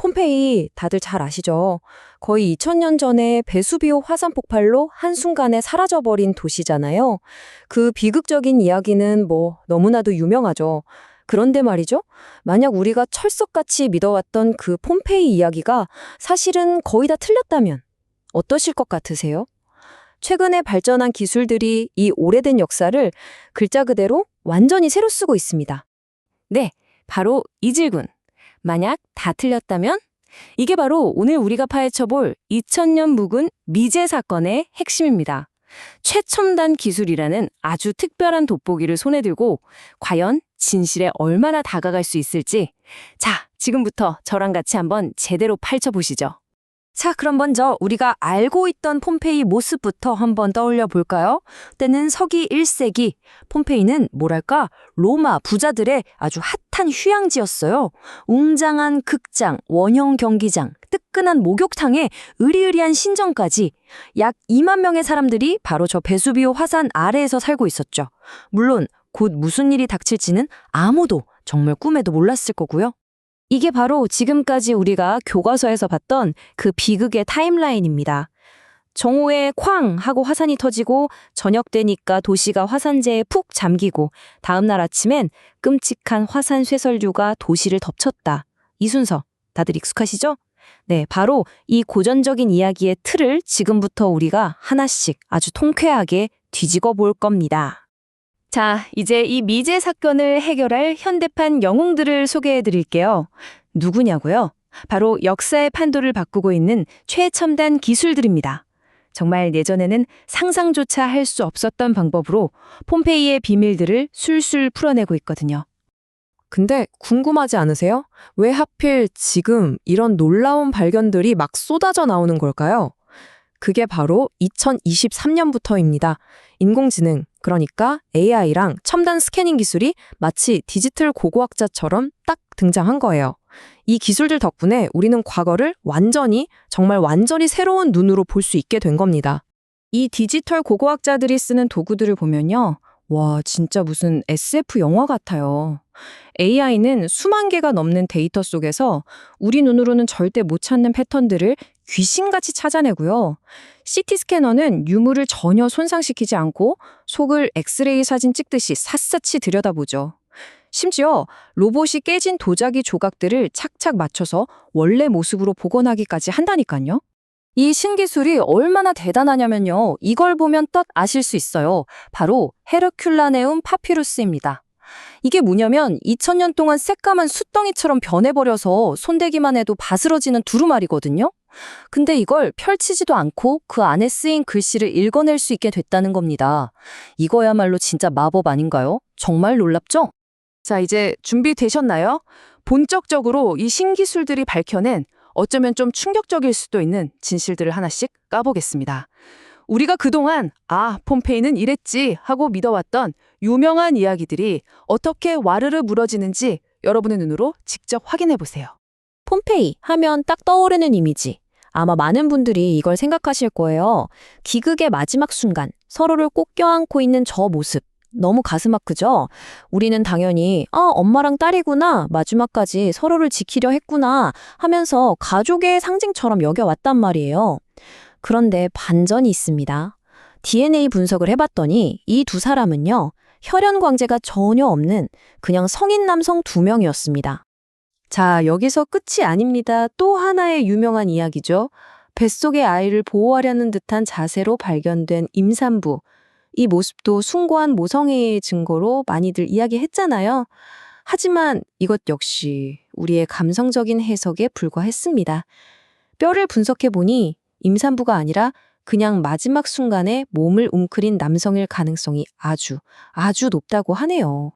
폼페이 다들 잘 아시죠? 거의 2000년 전에 베수비오 화산 폭발로 한순간에 사라져버린 도시잖아요. 그 비극적인 이야기는 너무나도 유명하죠. 그런데 말이죠. 만약 우리가 철석같이 믿어왔던 그 폼페이 이야기가 사실은 거의 다 틀렸다면 어떠실 것 같으세요? 최근에 발전한 기술들이 이 오래된 역사를 글자 그대로 완전히 새로 쓰고 있습니다. 네, 바로 이 질문. 만약 다 틀렸다면? 이게 바로 오늘 우리가 파헤쳐볼 2000년 묵은 미제 사건의 핵심입니다. 최첨단 기술이라는 아주 특별한 돋보기를 손에 들고 과연 진실에 얼마나 다가갈 수 있을지. 자, 지금부터 저랑 같이 한번 제대로 파헤쳐보시죠. 자, 그럼 먼저 우리가 알고 있던 폼페이 모습부터 한번 떠올려 볼까요? 때는 서기 1세기. 폼페이는 뭐랄까 로마 부자들의 아주 핫한 휴양지였어요. 웅장한 극장, 원형 경기장, 뜨끈한 목욕탕에 으리으리한 신전까지 약 2만 명의 사람들이 바로 저 베수비오 화산 아래에서 살고 있었죠. 물론 곧 무슨 일이 닥칠지는 아무도 정말 꿈에도 몰랐을 거고요. 이게 바로 지금까지 우리가 교과서에서 봤던 그 비극의 타임라인입니다. 정오에 쾅 하고 화산이 터지고 저녁 되니까 도시가 화산재에 푹 잠기고 다음 날 아침엔 끔찍한 화산 쇄설류가 도시를 덮쳤다. 이 순서 다들 익숙하시죠? 네, 바로 이 고전적인 이야기의 틀을 지금부터 우리가 하나씩 아주 통쾌하게 뒤집어 볼 겁니다. 자, 이제 이 미제 사건을 해결할 현대판 영웅들을 소개해 드릴게요. 누구냐고요? 바로 역사의 판도를 바꾸고 있는 최첨단 기술들입니다. 정말 예전에는 상상조차 할 수 없었던 방법으로 폼페이의 비밀들을 술술 풀어내고 있거든요. 근데 궁금하지 않으세요? 왜 하필 지금 이런 놀라운 발견들이 막 쏟아져 나오는 걸까요? 그게 바로 2023년부터입니다. 인공지능, 그러니까 AI랑 첨단 스캐닝 기술이 마치 디지털 고고학자처럼 딱 등장한 거예요. 이 기술들 덕분에 우리는 과거를 정말 완전히 새로운 눈으로 볼 수 있게 된 겁니다. 이 디지털 고고학자들이 쓰는 도구들을 보면요. 와, 진짜 무슨 SF 영화 같아요. AI는 수만 개가 넘는 데이터 속에서 우리 눈으로는 절대 못 찾는 패턴들을 귀신같이 찾아내고요. CT 스캐너는 유물을 전혀 손상시키지 않고 속을 엑스레이 사진 찍듯이 샅샅이 들여다보죠. 심지어 로봇이 깨진 도자기 조각들을 착착 맞춰서 원래 모습으로 복원하기까지 한다니까요. 이 신기술이 얼마나 대단하냐면요. 이걸 보면 딱 아실 수 있어요. 바로 헤르큘라네움 파피루스입니다. 이게 뭐냐면 2000년 동안 새까만 숯덩이처럼 변해버려서 손대기만 해도 바스러지는 두루마리거든요. 근데 이걸 펼치지도 않고 그 안에 쓰인 글씨를 읽어낼 수 있게 됐다는 겁니다. 이거야말로 진짜 마법 아닌가요? 정말 놀랍죠? 자, 이제 준비되셨나요? 본격적으로 이 신기술들이 밝혀낸 어쩌면 좀 충격적일 수도 있는 진실들을 하나씩 까보겠습니다. 우리가 그동안 폼페이는 이랬지 하고 믿어왔던 유명한 이야기들이 어떻게 와르르 무너지는지 여러분의 눈으로 직접 확인해보세요. 폼페이 하면 딱 떠오르는 이미지. 아마 많은 분들이 이걸 생각하실 거예요. 기극의 마지막 순간, 서로를 꼭 껴안고 있는 저 모습. 너무 가슴 아프죠? 우리는 당연히 엄마랑 딸이구나, 마지막까지 서로를 지키려 했구나 하면서 가족의 상징처럼 여겨왔단 말이에요. 그런데 반전이 있습니다. DNA 분석을 해봤더니 이 두 사람은요, 혈연 관계가 전혀 없는 그냥 성인 남성 2명이었습니다. 자, 여기서 끝이 아닙니다. 또 하나의 유명한 이야기죠. 뱃속의 아이를 보호하려는 듯한 자세로 발견된 임산부. 이 모습도 숭고한 모성애의 증거로 많이들 이야기했잖아요. 하지만 이것 역시 우리의 감성적인 해석에 불과했습니다. 뼈를 분석해보니 임산부가 아니라 그냥 마지막 순간에 몸을 웅크린 남성일 가능성이 아주 높다고 하네요.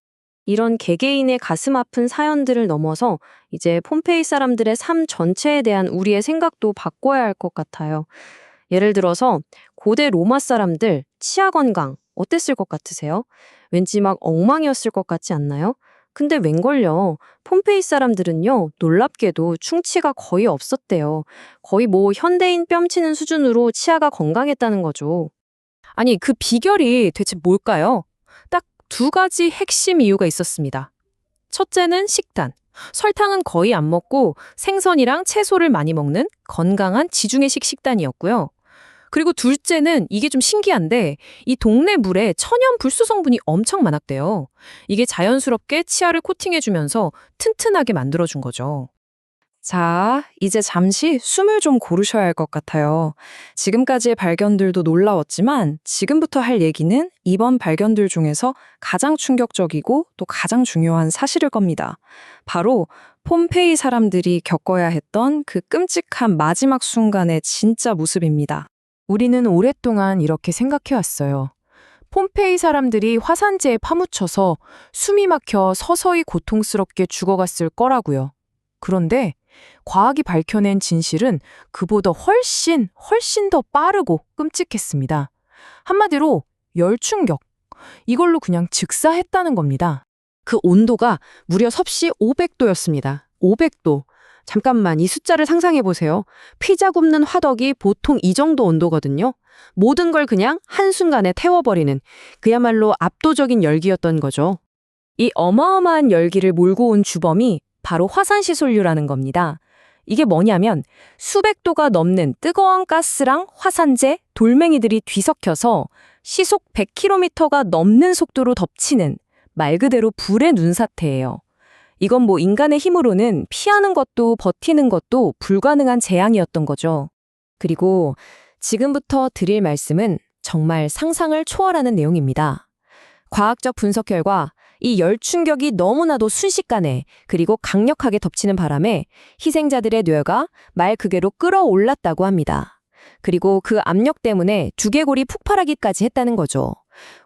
이런 개개인의 가슴 아픈 사연들을 넘어서 이제 폼페이 사람들의 삶 전체에 대한 우리의 생각도 바꿔야 할 것 같아요. 예를 들어서 고대 로마 사람들 치아 건강 어땠을 것 같으세요? 왠지 막 엉망이었을 것 같지 않나요? 근데 웬걸요. 폼페이 사람들은요, 놀랍게도 충치가 거의 없었대요. 거의 현대인 뺨치는 수준으로 치아가 건강했다는 거죠. 아니, 그 비결이 대체 뭘까요? 딱 2가지 핵심 이유가 있었습니다. 첫째는 식단. 설탕은 거의 안 먹고 생선이랑 채소를 많이 먹는 건강한 지중해식 식단이었고요. 그리고 둘째는 이게 좀 신기한데 이 동네 물에 천연 불소 성분이 엄청 많았대요. 이게 자연스럽게 치아를 코팅해주면서 튼튼하게 만들어준 거죠. 자, 이제 잠시 숨을 좀 고르셔야 할 것 같아요. 지금까지의 발견들도 놀라웠지만 지금부터 할 얘기는 이번 발견들 중에서 가장 충격적이고 또 가장 중요한 사실일 겁니다. 바로 폼페이 사람들이 겪어야 했던 그 끔찍한 마지막 순간의 진짜 모습입니다. 우리는 오랫동안 이렇게 생각해왔어요. 폼페이 사람들이 화산재에 파묻혀서 숨이 막혀 서서히 고통스럽게 죽어갔을 거라고요. 그런데 과학이 밝혀낸 진실은 그보다 훨씬 더 빠르고 끔찍했습니다. 한마디로 열충격. 이걸로 그냥 즉사했다는 겁니다. 그 온도가 무려 섭씨 500도였습니다. 500도. 잠깐만 이 숫자를 상상해 보세요. 피자 굽는 화덕이 보통 이 정도 온도거든요. 모든 걸 그냥 한순간에 태워버리는 그야말로 압도적인 열기였던 거죠. 이 어마어마한 열기를 몰고 온 주범이 바로 화산시솔류라는 겁니다. 이게 뭐냐면 수백 도가 넘는 뜨거운 가스랑 화산재, 돌멩이들이 뒤섞여서 시속 100km가 넘는 속도로 덮치는 말 그대로 불의 눈사태예요. 이건 뭐 인간의 힘으로는 피하는 것도 버티는 것도 불가능한 재앙이었던 거죠. 그리고 지금부터 드릴 말씀은 정말 상상을 초월하는 내용입니다. 과학적 분석 결과 이 열충격이 너무나도 순식간에 그리고 강력하게 덮치는 바람에 희생자들의 뇌가 말 그대로 끌어올랐다고 합니다. 그리고 그 압력 때문에 두개골이 폭발하기까지 했다는 거죠.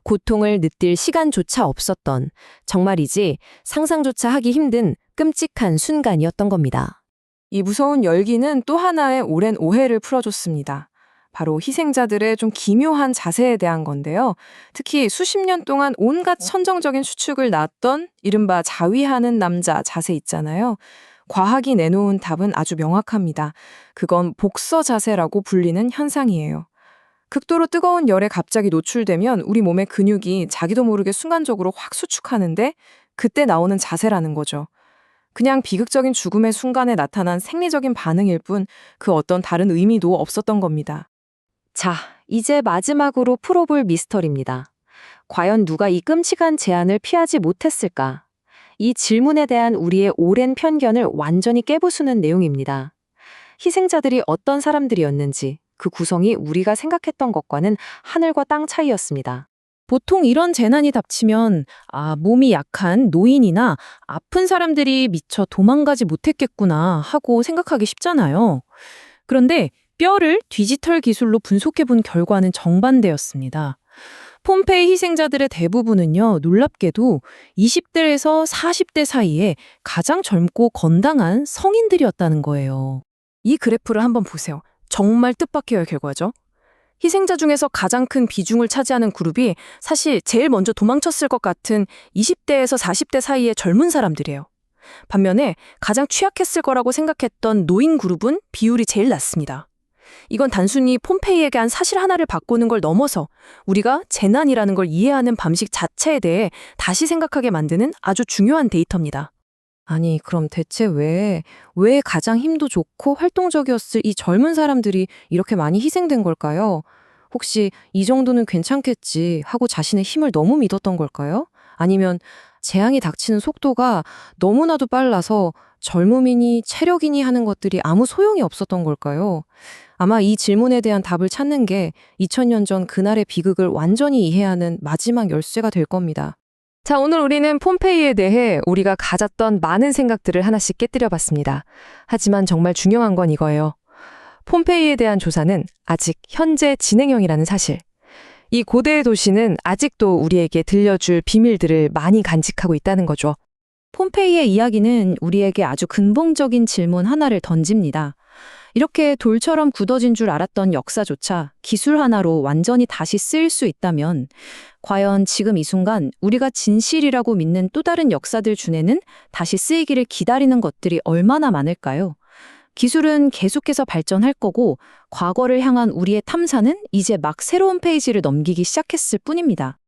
고통을 느낄 시간조차 없었던, 정말이지 상상조차 하기 힘든 끔찍한 순간이었던 겁니다. 이 무서운 열기는 또 하나의 오랜 오해를 풀어줬습니다. 바로 희생자들의 좀 기묘한 자세에 대한 건데요. 특히 수십 년 동안 온갖 선정적인 추측을 낳았던 이른바 자위하는 남자 자세 있잖아요. 과학이 내놓은 답은 아주 명확합니다. 그건 복서 자세라고 불리는 현상이에요. 극도로 뜨거운 열에 갑자기 노출되면 우리 몸의 근육이 자기도 모르게 순간적으로 확 수축하는데 그때 나오는 자세라는 거죠. 그냥 비극적인 죽음의 순간에 나타난 생리적인 반응일 뿐 그 어떤 다른 의미도 없었던 겁니다. 자, 이제 마지막으로 풀어볼 미스터리입니다. 과연 누가 이 끔찍한 제안을 피하지 못했을까? 이 질문에 대한 우리의 오랜 편견을 완전히 깨부수는 내용입니다. 희생자들이 어떤 사람들이었는지 그 구성이 우리가 생각했던 것과는 하늘과 땅 차이였습니다. 보통 이런 재난이 닥치면 몸이 약한 노인이나 아픈 사람들이 미처 도망가지 못했겠구나 하고 생각하기 쉽잖아요. 그런데 뼈를 디지털 기술로 분석해본 결과는 정반대였습니다. 폼페이 희생자들의 대부분은요, 놀랍게도 20대에서 40대 사이에 가장 젊고 건강한 성인들이었다는 거예요. 이 그래프를 한번 보세요. 정말 뜻밖의 결과죠. 희생자 중에서 가장 큰 비중을 차지하는 그룹이 사실 제일 먼저 도망쳤을 것 같은 20대에서 40대 사이의 젊은 사람들이에요. 반면에 가장 취약했을 거라고 생각했던 노인 그룹은 비율이 제일 낮습니다. 이건 단순히 폼페이에게 한 사실 하나를 바꾸는 걸 넘어서 우리가 재난이라는 걸 이해하는 방식 자체에 대해 다시 생각하게 만드는 아주 중요한 데이터입니다. 아니, 그럼 대체 왜 가장 힘도 좋고 활동적이었을 이 젊은 사람들이 이렇게 많이 희생된 걸까요? 혹시 이 정도는 괜찮겠지 하고 자신의 힘을 너무 믿었던 걸까요? 아니면 재앙이 닥치는 속도가 너무나도 빨라서 젊음이니 체력이니 하는 것들이 아무 소용이 없었던 걸까요? 아마 이 질문에 대한 답을 찾는 게 2000년 전 그날의 비극을 완전히 이해하는 마지막 열쇠가 될 겁니다. 자, 오늘 우리는 폼페이에 대해 우리가 가졌던 많은 생각들을 하나씩 깨뜨려 봤습니다. 하지만 정말 중요한 건 이거예요. 폼페이에 대한 조사는 아직 현재 진행형이라는 사실. 이 고대의 도시는 아직도 우리에게 들려줄 비밀들을 많이 간직하고 있다는 거죠. 폼페이의 이야기는 우리에게 아주 근본적인 질문 하나를 던집니다. 이렇게 돌처럼 굳어진 줄 알았던 역사조차 기술 하나로 완전히 다시 쓰일 수 있다면 과연 지금 이 순간 우리가 진실이라고 믿는 또 다른 역사들 중에는 다시 쓰이기를 기다리는 것들이 얼마나 많을까요? 기술은 계속해서 발전할 거고 과거를 향한 우리의 탐사는 이제 막 새로운 페이지를 넘기기 시작했을 뿐입니다.